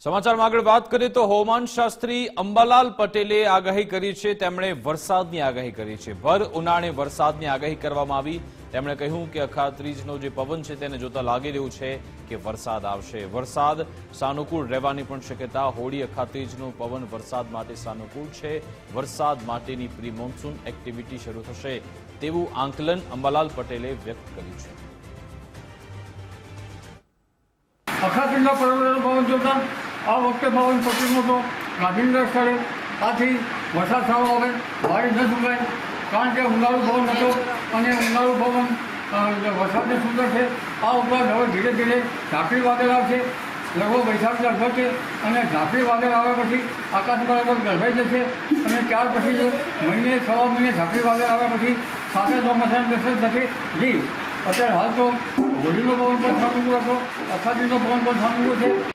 સમાચારમાં આગળ વાત કરીએ તો હવામાન શાસ્ત્રી અંબાલાલ પટેલે આગાહી કરી છે। તેમણે વરસાદની આગાહી કરી છે। ભર ઉનાળે વરસાદની આગાહી કરવામાં આવી। તેમણે કહ્યું કે અખાત્રીજનો જે પવન છે તેને જોતા લાગી રહ્યું છે કે વરસાદ આવશે। વરસાદ સાનુકૂળ રહેવાની પણ શક્યતા। હોળી અખાત્રીજનો પવન વરસાદ માટે સાનુકૂળ છે। વરસાદ માટેની પ્રી મોન્સૂન એક્ટિવિટી શરૂ થશે તેવું આંકલન અંબાલાલ પટેલે વ્યક્ત કર્યું છે। અખાત્રીજના પર્વતોનો પવન જોતા આ વખતે પવન પશ્ચિમનો તો ગાંધીનગર સ્થળે આથી વરસાદ સારો આવે, વાડી ન સુકાય, કારણ કે ઉનાળુ પવન હતો અને ઉનાળુ પવન વરસાદને સુંદર છે। આ ઉપરાંત હવે ધીરે ધીરે ઝાંખરી વાદળ આવશે, લગભગ વૈશાખની અડધો છે અને ઝાંખરી વાદળ આવ્યા પછી આકાશમાં લગભગ ગરભાઈ જશે અને ત્યાર પછી મહિને સવા મહિને ઝાંખરી વાદળ આવ્યા પછી સાથે ચોમાસાનું દર્શન થશે। જી અત્યારે હાલ તો હોળીનો પવન પણ સાનુકૂળ હતો, અખાત્રીજનો પવન પણ સાનુકૂળ છે।